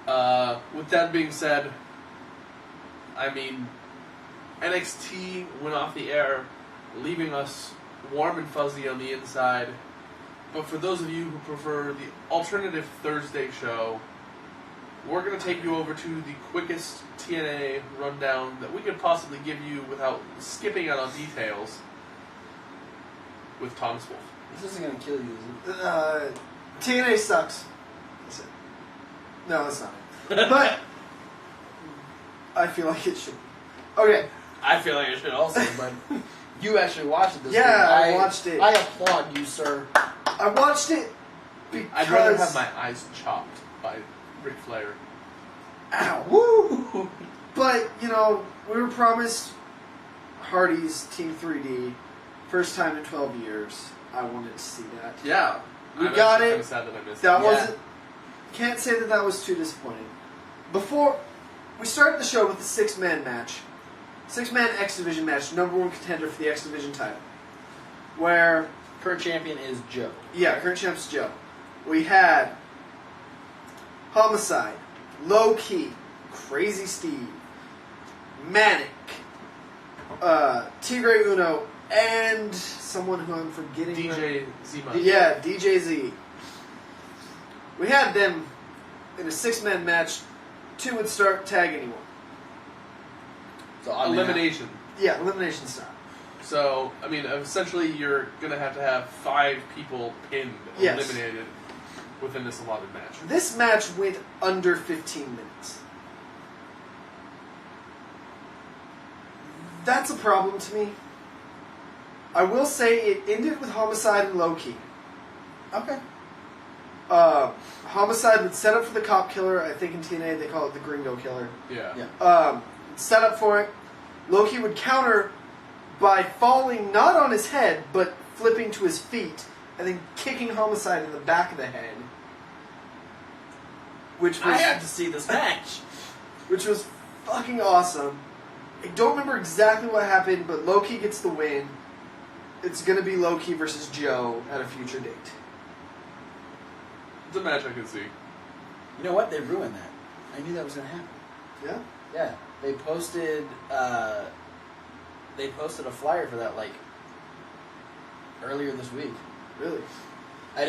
With that being said, I mean, NXT went off the air, leaving us warm and fuzzy on the inside. But for those of you who prefer the alternative Thursday show, we're going to take you over to the quickest TNA rundown that we could possibly give you without skipping out on details with Thomas Wolf. This isn't going to kill you, is it? TNA sucks. That's it. No, that's not it. But I feel like it should. Okay. I feel like it should also, but you actually watched it this week. I watched it. I applaud you, sir. I watched it because... I'd rather have my eyes chopped by Ric Flair. Ow. Woo! But, you know, we were promised Hardy's Team 3D. First time in 12 years. I wanted to see that. Yeah. We got it. I'm sad that I missed That it. wasn't... Can't say that was too disappointing. Before... We started the show with a six-man match. Six-man X Division match. Number one contender for the X Division title. Where... Current champion is Joe. Yeah, current champion's Joe. We had... Homicide. Low Key. Crazy Steve. Manic. Tigre Uno. And someone who I'm forgetting. DJ Zima. Yeah, DJ Z. We had them in a six-man match. Two would start tag anyone. So Elimination. Yeah, elimination style. So, I mean, essentially you're going to have 5 people pinned, Yes. eliminated within this allotted match. This match went under 15 minutes. That's a problem to me. I will say it ended with Homicide and Low Key. Okay. Homicide would set up for the cop killer. I think in TNA they call it the Gringo Killer. Yeah. Set up for it. Low Key would counter by falling not on his head, but flipping to his feet, and then kicking Homicide in the back of the head. Which was, I had to see this match. Which was fucking awesome. I don't remember exactly what happened, but Low Key gets the win. It's going to be Low Key versus Joe at a future date. It's a match I can see. You know what? They ruined that. I knew that was going to happen. Yeah? Yeah. They posted a flyer for that, like, earlier this week. Really? I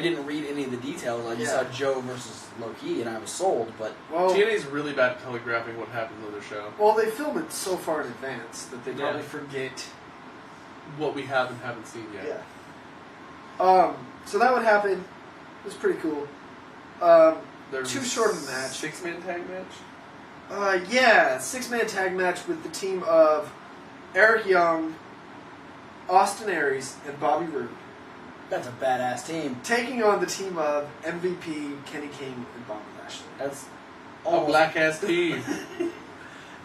didn't read any of the details. I just saw Joe versus Low Key, and I was sold, but... Well, TNA's really bad at telegraphing what happens on their show. Well, they film it so far in advance that they probably forget what we have and haven't seen yet. Yeah. So that would happen. It was pretty cool. Too short of a match. 6-man tag match? Yeah, 6-man tag match with the team of Eric Young, Austin Aries, and Bobby Roode. That's a badass team. Taking on the team of MVP, Kenny King, and Bobby Lashley. That's a black-ass team.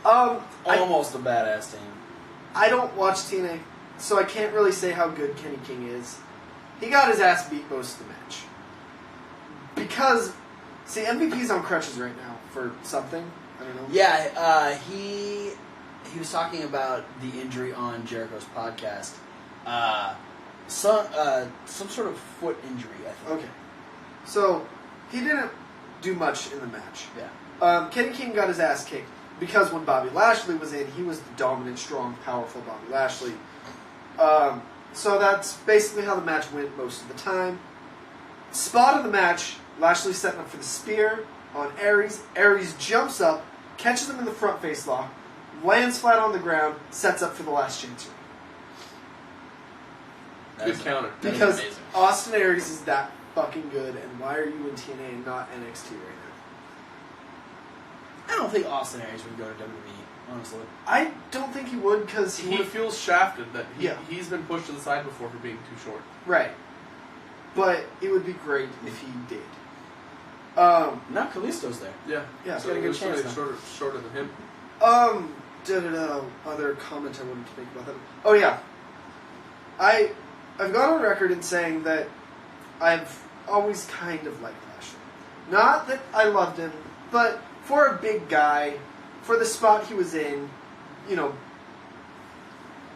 Almost a badass team. I don't watch TNA, so I can't really say how good Kenny King is. He got his ass beat most of the match. Because, see, MVP's on crutches right now for something. I don't know. Yeah, he was talking about the injury on Jericho's podcast. Some sort of foot injury, I think. Okay. So, he didn't do much in the match. Yeah. Kenny King got his ass kicked because when Bobby Lashley was in, he was the dominant, strong, powerful Bobby Lashley. So that's basically how the match went most of the time. Spot of the match, Lashley setting up for the spear on Aries. Aries jumps up, catches him in the front face lock, lands flat on the ground, sets up for the last chance. Good counter. Because Austin Aries is that fucking good, and why are you in TNA and not NXT right now? I don't think Austin Aries would go to WWE, honestly. I don't think he would, because he feels shafted that Yeah. he's been pushed to the side before for being too short. Right. But it would be great if he did. Now Kalisto's there. Yeah. Yeah. So got a good he's chance shorter than him. Other comment I wanted to make about that. Oh, yeah. I've gone on record in saying that I've always kind of liked Lashley. Not that I loved him, but for a big guy, for the spot he was in, you know,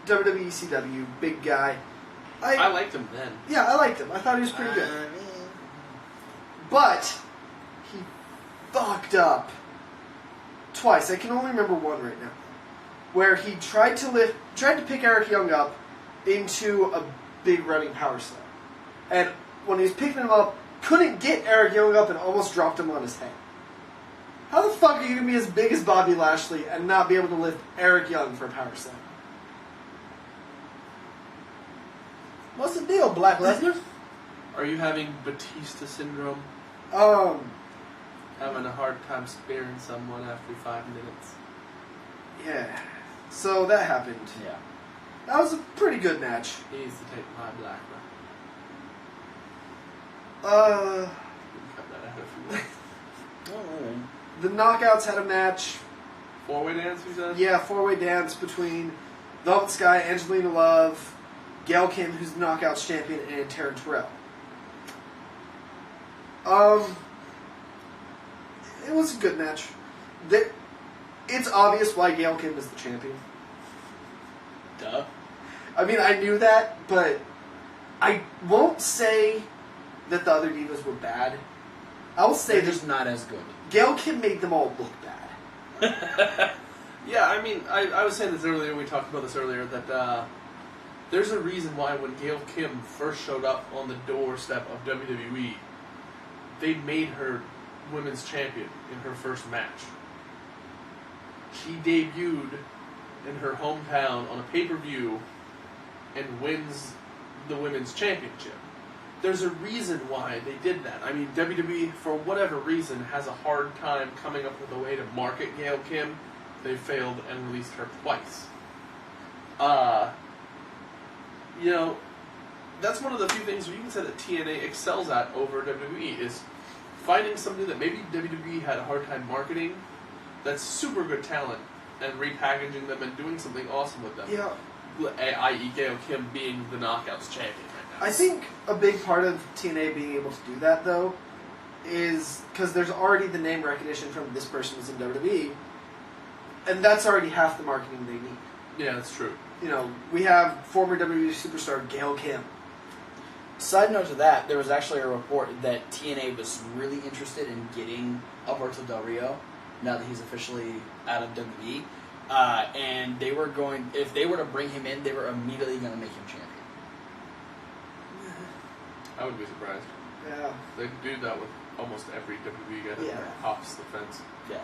WWE CW, big guy. I liked him then. Yeah, I liked him. I thought he was pretty good. But he fucked up twice. I can only remember one right now, where he tried to pick Eric Young up into a big running power slam, and when he was picking him up, couldn't get Eric Young up and almost dropped him on his head. How the fuck are you gonna be as big as Bobby Lashley and not be able to lift Eric Young for a power slam? What's the deal, Black Lesnar? Are you having Batista syndrome? Having a hard time spearing someone after 5 minutes? Yeah. So that happened. Yeah. That was a pretty good match. He needs to take my black one. Cut that out if you want. The Knockouts had a match. 4-way dance, you said? Yeah, 4-way dance between Velvet Sky, Angelina Love, Gail Kim, who's the Knockouts champion, and Taryn Terrell. It was a good match. It's obvious why Gail Kim is the champion. Duh. I mean, I knew that, but I won't say that the other divas were bad. I will say They're that just not as good. Gail Kim made them all look bad. Yeah, I mean, I was saying this earlier, we talked about this earlier, that there's a reason why when Gail Kim first showed up on the doorstep of WWE, they made her women's champion in her first match. She debuted in her hometown on a pay-per-view and wins the women's championship. There's a reason why they did that. I mean, WWE, for whatever reason, has a hard time coming up with a way to market Gail Kim. They failed and released her twice. You know, that's one of the few things where you can say that TNA excels at over WWE, is finding something that maybe WWE had a hard time marketing that's super good talent and repackaging them and doing something awesome with them. Yeah. I.e. Gail Kim being the Knockouts champion right now. I think a big part of TNA being able to do that, though, is because there's already the name recognition from this person was in WWE, and that's already half the marketing they need. Yeah, that's true. You know, we have former WWE superstar Gail Kim. Side note to that, there was actually a report that TNA was really interested in getting Alberto Del Rio, now that he's officially out of WWE. And they were going, if they were to bring him in, they were immediately going to make him champion. I wouldn't be surprised. Yeah. They do that with almost every WWE guy that Yeah. hops the fence. Yeah.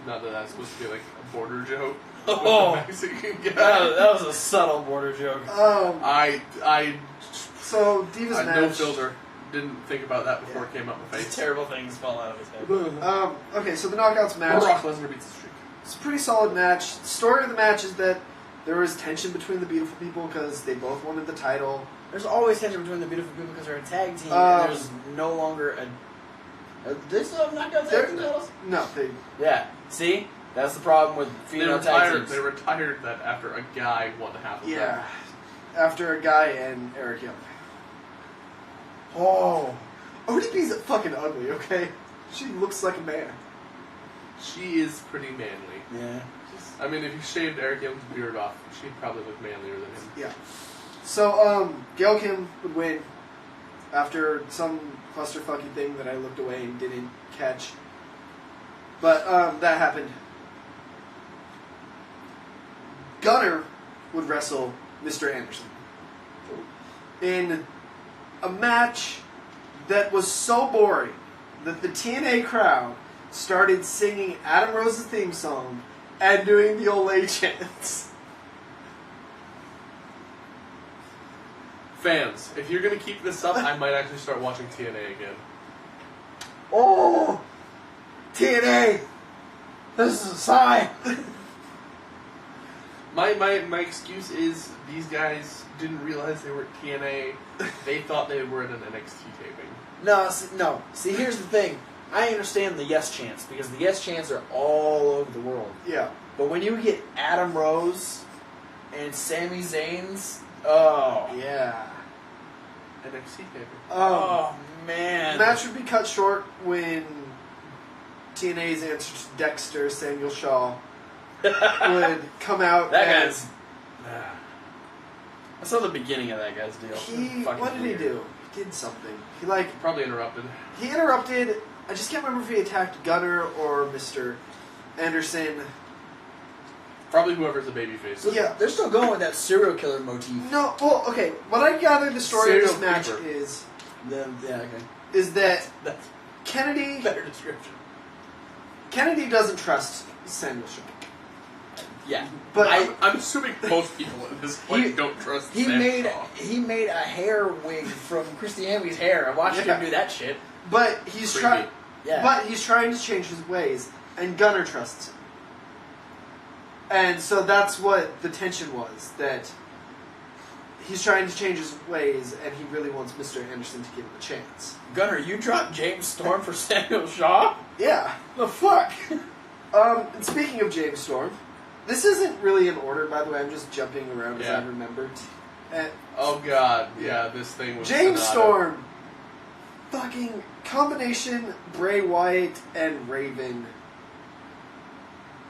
Not that that's supposed to be like a border joke. Oh, With the Mexican guy. that was a subtle border joke. I So Divas match. no filter. Didn't think about that before it came out my face. Terrible things fall out of his head. Okay, so the Knockouts match. Brock Lesnar beats the streak. It's a pretty solid match. The story of the match is that there was tension between the Beautiful People because they both wanted the title. There's always tension between the Beautiful People because they're a tag team, Um, and there's no longer a... This Knockout tag team titles? No, they. Yeah. See? That's the problem with female tag teams. They retired that after a guy won half of them. Yeah. After a guy and Eric Young. Oh. ODB's fucking ugly, okay? She looks like a man. She is pretty manly. Yeah. I mean, if you shaved Eric Young's beard off, she'd probably look manlier than him. Yeah. So, Gail Kim would win after some clusterfucky thing that I looked away and didn't catch. But, that happened. Gunner would wrestle Mr. Anderson in a match that was so boring that the TNA crowd started singing Adam Rose's theme song and doing the Olay chants. Fans, if you're going to keep this up, I might actually start watching TNA again. Oh! TNA! This is a sign! My excuse is these guys didn't realize they were at TNA. They thought they were at an NXT taping. No. See, here's the thing. I understand the yes chants, because the yes chants are all over the world. Yeah. But when you get Adam Rose and Sami Zayn's, oh. Yeah. NXT taping. Oh, man. The match would be cut short when TNA's answer to Dexter, Samuel Shaw, would come out. That and guy's... I saw the beginning of that guy's deal. He, Fucking what did weird. he do? He did something. He Probably interrupted. He interrupted I just can't remember if he attacked Gunner or Mr. Anderson. Probably whoever's a babyface. So, yeah. They're still going with that serial killer motif. No, well, okay. What I gather the story of this Serial match creeper. is that That's Kennedy better description. doesn't trust Samuel Shaw. Yeah. But I'm assuming most people at this point don't trust He Sam made Shaw. he made a hair wig from Christy Amy's hair. I watched Yeah. him do that shit. but he's Creepy. trying. Yeah. But he's trying to change his ways, and Gunner trusts him. And so that's what the tension was, that he's trying to change his ways, and he really wants Mr. Anderson to give him a chance. Gunner, you dropped James Storm for Samuel Shaw? Yeah. The fuck? And speaking of James Storm, this isn't really in order, by the way. I'm just jumping around as Yeah. I remembered. And Oh god, yeah, this thing was James Sonata. Storm, fucking combination Bray Wyatt and Raven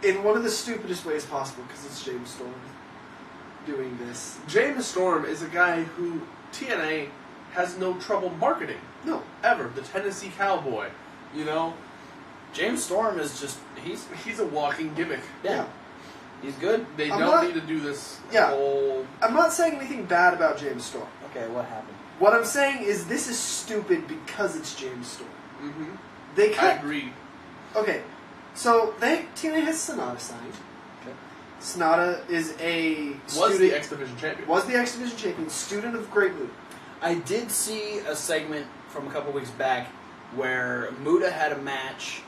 in one of the stupidest ways possible, because it's James Storm doing this. James Storm is a guy who TNA has no trouble marketing. No. Ever. The Tennessee Cowboy. You know? James Storm is just He's a walking gimmick. yeah. He's good. They I'm don't not- need to do this Yeah. whole... I'm not saying anything bad about James Storm. Okay, what happened? What I'm saying is this is stupid because it's James Storm. Mm-hmm. They I cut... agree. Okay, so TNA has Sonata signed. Okay. Sonata is a Was student... the X Division champion. was the X Division champion, student of Great Muta. I did see a segment from a couple weeks back where Muta had a match,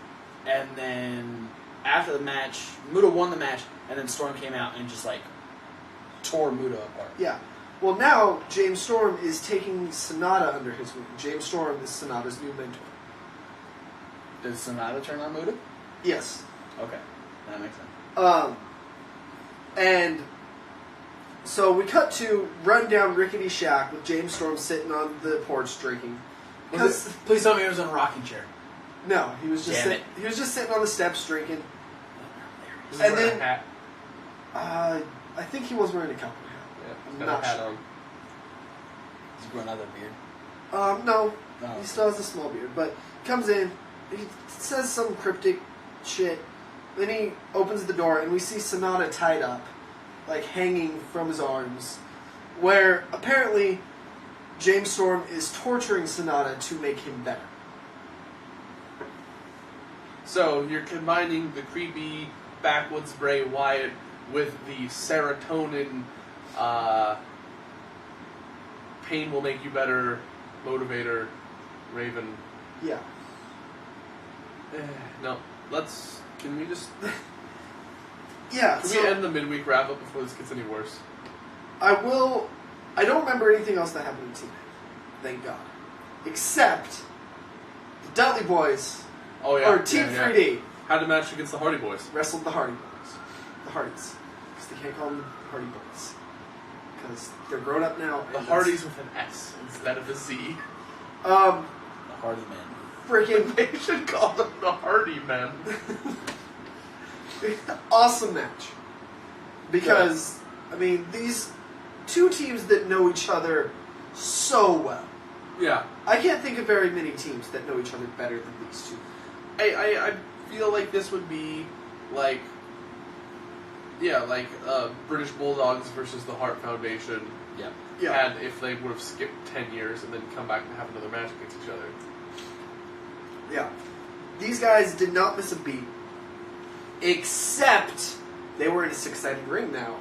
and then after the match, Muta won the match, and then Storm came out and just like tore Muta apart. Yeah. Well, now James Storm is taking Sonata under his wing. James Storm is Sonata's new mentor. Did Sonata turn on Muta? Yes. Okay, that makes sense. And so we cut to rundown rickety shack with James Storm sitting on the porch drinking. Because Please tell me it was in a rocking chair. no, he was just Damn he was just sitting on the steps drinking. He's And wearing then- a hat. I think he was wearing a cowboy Yeah, he's I'm got not a hat sure. on. He's growing out that beard. hat. No, Oh. he still has a small beard, but comes in. He says some cryptic shit. Then he opens the door, and we see Sonata tied up, like hanging from his arms, where apparently James Storm is torturing Sonata to make him better. So you're combining the creepy backwoods Bray Wyatt with the serotonin, pain will make you better, motivator, Raven. Yeah. No, can we just, Yeah, can so we end the midweek wrap up before this gets any worse? I don't remember anything else that happened in Team Thank God. Except the Dudley Boys, Oh yeah. or Team yeah, 3D, Had a match against the Hardy Boys. wrestled the Hardy Boys. The Hardys. Because they can't call them the Hardy Boys. Because they're grown up now. The and Hardys with an S instead of a Z. The Hardy Man. Freaking They should call them the Hardy Men. awesome match. Because, I mean, these two teams that know each other so well. Yeah. I can't think of very many teams that know each other better than these two. I feel like this would be like, British Bulldogs versus the Hart Foundation. Yeah. Yeah. And if they would have skipped 10 years and then come back and have another match against each other. Yeah. These guys did not miss a beat. Except they were in a six-sided ring now.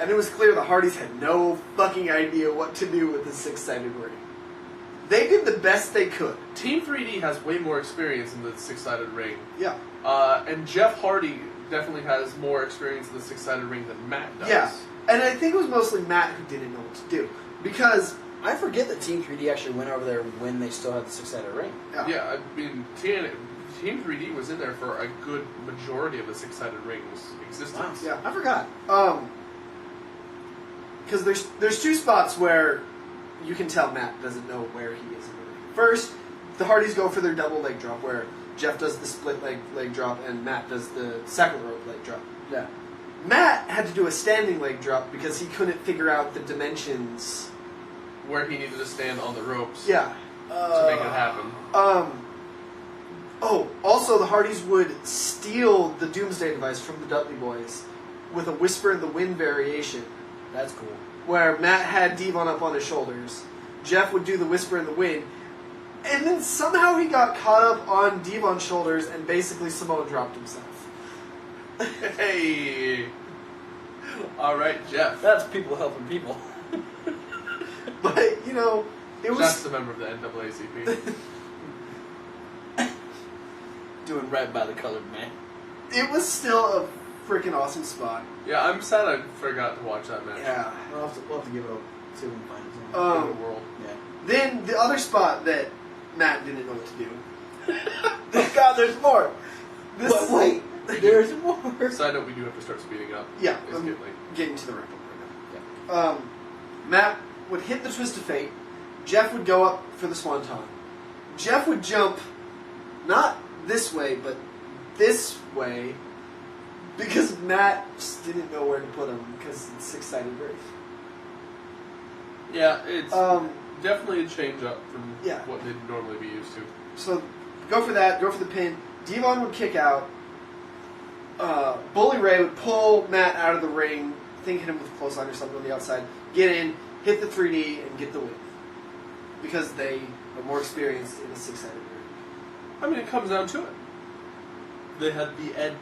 And it was clear the Hardys had no fucking idea what to do with the six-sided ring. They did the best they could. Team 3D has way more experience in the six-sided ring. Yeah. And Jeff Hardy definitely has more experience in the six-sided ring than Matt does. Yeah. And I think it was mostly Matt who didn't know what to do. Because... I forget that Team 3D actually went over there when they still had the six-sided ring. Yeah, I mean, Team 3D was in there for a good majority of the six-sided ring's existence. Yeah. I forgot. Because there's two spots where you can tell Matt doesn't know where he is in the ring. First, the Hardys go for their double leg drop, where Jeff does the split leg drop and Matt does the second rope leg drop. Yeah. Matt had to do a standing leg drop because he couldn't figure out the dimensions. Where he needed to stand on the ropes Yeah. to make it happen. Oh, also the Hardys would steal the Doomsday device from the Dudley Boys with a Whisper in the Wind variation, That's cool. where Matt had Devon up on his shoulders. Jeff would do the Whisper in the Wind, and then somehow he got caught up on Devon's shoulders and basically Samoa dropped himself. Hey. All right, Jeff. That's people helping people. But, you know, it was... Jeff's a member of the NAACP. Doing right by the colored man. It was still a freaking awesome spot. Yeah, I'm sad I forgot to watch that match. Yeah. We'll have to give it a see if we can find it. In the world. Yeah. Then the other spot that Matt didn't know what to do. Oh God, there's more. This But wait, there's more. Side note, we do have to start speeding up. Yeah, It's I'm getting late. getting to the wrap up right now. Matt would hit the Twist of Fate. Jeff would go up for the Swanton. Jeff would jump, not this way, but this way, because Matt just didn't know where to put him because it's six-sided race. Yeah, it's Um, definitely a change up from Yeah. what they'd normally be used to. So go for that. Go for the pin. Devon would kick out. Bully Ray would pull Matt out of the ring. I think hit him with a clothesline or something on the outside. Get in, hit the 3D, and get the win. Because they are more experienced in a six-sided ring. I mean, it comes down to it. They had the edge.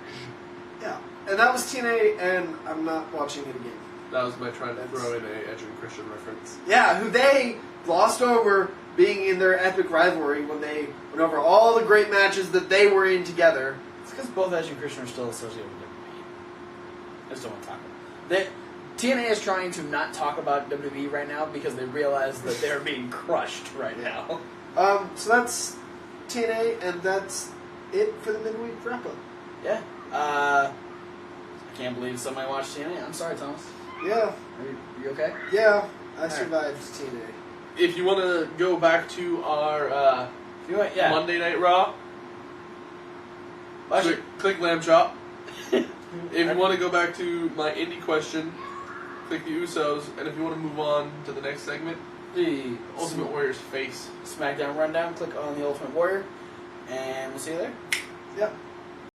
Yeah. And that was TNA, and I'm not watching it again. That was my trying to throw in a Edge and Christian reference. Yeah, who they glossed over being in their epic rivalry when they went over all the great matches that they were in together. It's because both Edge and Christian are still associated with WWE. I just don't want to talk about it. TNA is trying to not talk about WWE right now because they realize that they're being crushed right now. So that's TNA, and that's it for the midweek wrap-up. Yeah. I can't believe somebody watched TNA. I'm sorry, Thomas. Yeah, Are you okay? yeah, I survived TNA. If you want to go back to our Yeah. Monday Night Raw, Actually, click Lamb Chop. If you want to go back to my indie question, click the Usos. And if you want to move on to the next segment, the Ultimate Warrior's face. SmackDown Rundown, click on the Ultimate Warrior, and we'll see you there. Yep.